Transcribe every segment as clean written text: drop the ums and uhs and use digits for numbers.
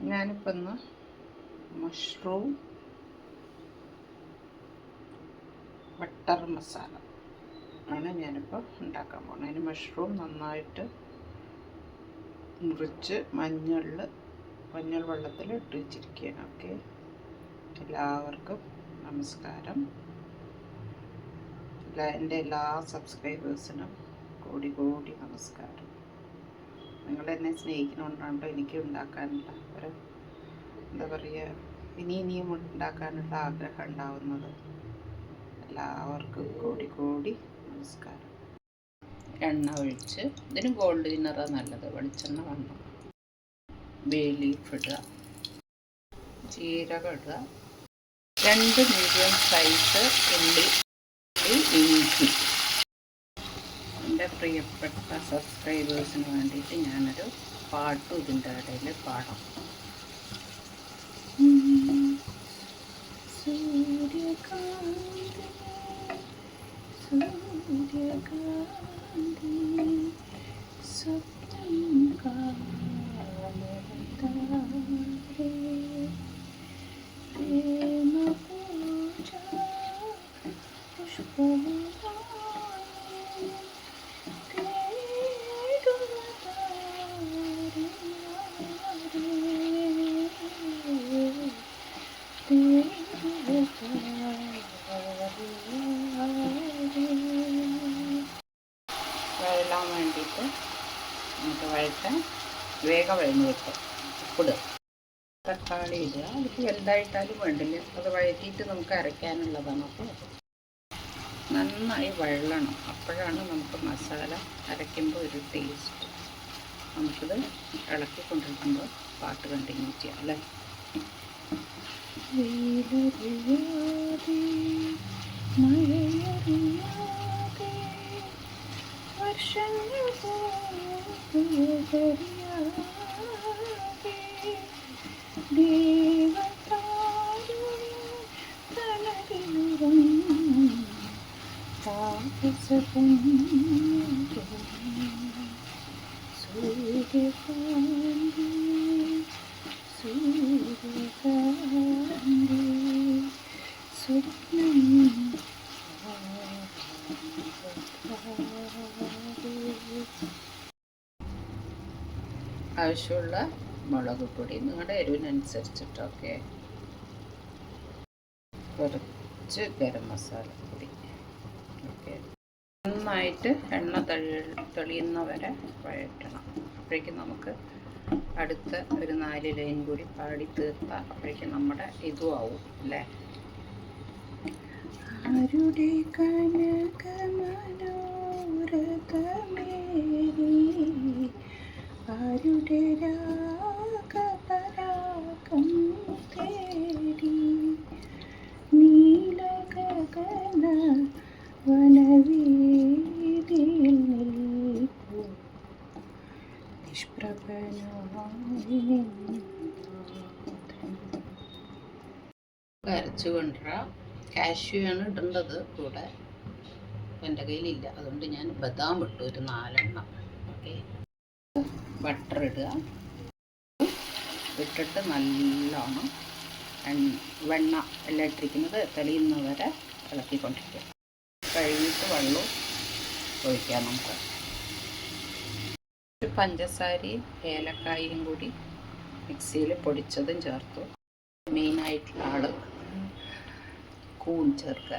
ഞാനിപ്പോൾ ഇന്ന് mushroom butter masala ആണ് ഞാനിപ്പോൾ ഉണ്ടാക്കാൻ പോകുന്നത്. അതിന് മഷ്റൂം നന്നായിട്ട് മുറിച്ച് മഞ്ഞൾ വെള്ളത്തിൽ ഇട്ട് വെച്ചിരിക്കുകയാണ്. ഓക്കെ, എല്ലാവർക്കും നമസ്കാരം. എൻ്റെ എല്ലാ സബ്സ്ക്രൈബേഴ്സിനും കോടി നമസ്കാരം. നിങ്ങളെന്നെ സ്നേഹിക്കുന്നുണ്ടാകുമ്പോൾ എനിക്ക് ഉണ്ടാക്കാനുള്ള ഒരു എന്താ പറയുക, ഇനിയും ഉണ്ടാക്കാനുള്ള ആഗ്രഹം ഉണ്ടാവുന്നത്. എല്ലാവർക്കും കോടി നമസ്കാരം. എണ്ണ ഒഴിച്ച്, ഇതിന് ഗോൾഡ് വിന്നറാണ് നല്ലത്, വെളിച്ചെണ്ണ വേണം. ബേ ലീഫ് ഇടുക, ജീരകം ഇടുക, 2 മീഡിയം സൈസ് ഉള്ളി, ഇഞ്ചി. എൻ്റെ പ്രിയപ്പെട്ട സബ്സ്ക്രൈബേഴ്സിന് വേണ്ടിയിട്ട് ഞാനൊരു പാട്ടും ഇതിൻ്റെ ഇടയിൽ പാടാം. സൂര്യകാന്തി സ്വപ്നം കാണാതെ പ്രേമ പൂജ പുഷ്പം വഴലാൻ വേണ്ടിയിട്ട് നമുക്ക് വഴറ്റാൻ വേഗം വഴഞ്ഞ് വെക്കാം. ഉപ്പിടുക, തക്കാളി ഇടുക. അതിൽ വലുതായിട്ടാലും വേണ്ടില്ല, അത് വഴറ്റിയിട്ട് നമുക്ക് അരയ്ക്കാനുള്ളതാണ്. അപ്പോൾ നന്നായി വഴലണം, അപ്പോഴാണ് നമുക്ക് മസാല അരയ്ക്കുമ്പോൾ ഒരു ടേസ്റ്റ്. നമുക്കിത് ഇളക്കിക്കൊണ്ടിരിക്കുമ്പോൾ പാട്ട് കണ്ടിന്യൂ ചെയ്യാം അല്ലേ. മഴയറിയാതെ വർഷങ്ങൾ ആവശ്യമുള്ള മുളക് പൊടി നിങ്ങളുടെ എരിവിനനുസരിച്ചിട്ട്. ഓക്കെ, കുറച്ച് ഗരം മസാല പൊടി. ഓക്കെ, നന്നായിട്ട് എണ്ണ തെളിയുന്നവരെ വഴറ്റണം. അപ്പോഴേക്കും നമുക്ക് അടുത്ത ഒരു 4 ലൈൻ കൂടി പാടി തീർത്താൽ അപ്പോഴേക്കും നമ്മുടെ ഇതും ആവും അല്ലേ. ആരുടെ കനകമനോരഥമേരി ആരുടെ രാഗപരാഗം തേടി നീലഗഗന വനവീതിയിൽ നിൽപ്പൂ നിഷ്പ്രഭനായി അരച്ചു കൊണ്ടുവരാം. കാഷ്യൂ ആണ് ഇടേണ്ടത് കൂടെ, എൻ്റെ കയ്യിലില്ല, അതുകൊണ്ട് ഞാൻ ബദാം ഇട്ടു ഒരു 4 എണ്ണം. ഓക്കെ, ബട്ടർ ഇടുക, ഇട്ടിട്ട് നല്ലോണം വെണ്ണ എല്ലാം ഇട്ടിരിക്കുന്നത് തെളിയുന്നവരെ ഇളക്കിക്കൊണ്ടിരിക്കുക. കഴുകിയിട്ട് വെള്ളം ഒഴിക്കാം. നമുക്ക് ഒരു പഞ്ചസാരയും ഏലക്കായും കൂടി മിക്സിയിൽ പൊടിച്ചതും ചേർത്തു. മെയിനായിട്ടുള്ള ആള് കൂൺ ചേർക്കുക.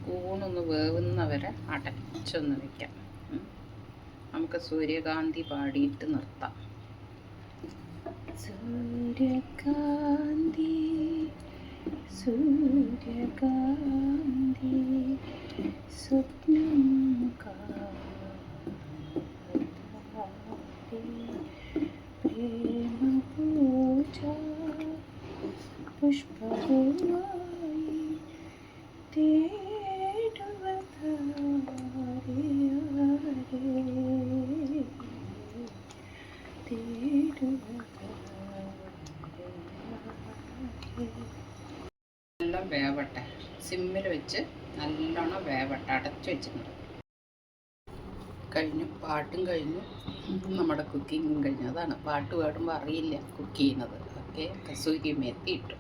കൂണൊന്ന് വേവുന്നവരെ അടച്ചൊന്ന് വയ്ക്കാം. നമുക്ക് സൂര്യകാന്തി പാടിയിട്ട് നിർത്താം. സൂര്യകാന്തി സൂര്യകാന്തി സ്വപ്നം കാണാതെ പ്രേമ പൂജ പുഷ്പവുമായി നല്ല വേവട്ടെ, സിമ്മിൽ വെച്ച് നല്ലോണം വേവട്ടെ, അടച്ചു വെച്ചിട്ടുണ്ട്. കഴിഞ്ഞു, പാട്ടും കഴിഞ്ഞു, നമ്മുടെ കുക്കിങ്ങും കഴിഞ്ഞു. അതാണ് പാട്ട് പാടുമ്പോൾ അറിയില്ല കുക്ക് ചെയ്യുന്നത്. ഓക്കെ, കസൂരി മേത്തി ഇട്ടു,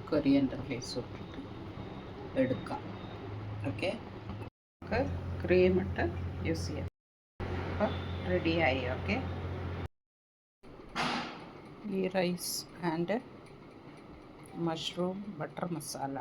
കൊറിയൻഡർ ലീവ്സ് ഇട്ടിട്ട് എടുക്കാം. ഓക്കെ, നമുക്ക് ക്രീം ഇട്ട് യൂസ് ചെയ്യാം. അപ്പോൾ റെഡിയായി. ഓക്കെ, ഈ rice and mushroom butter masala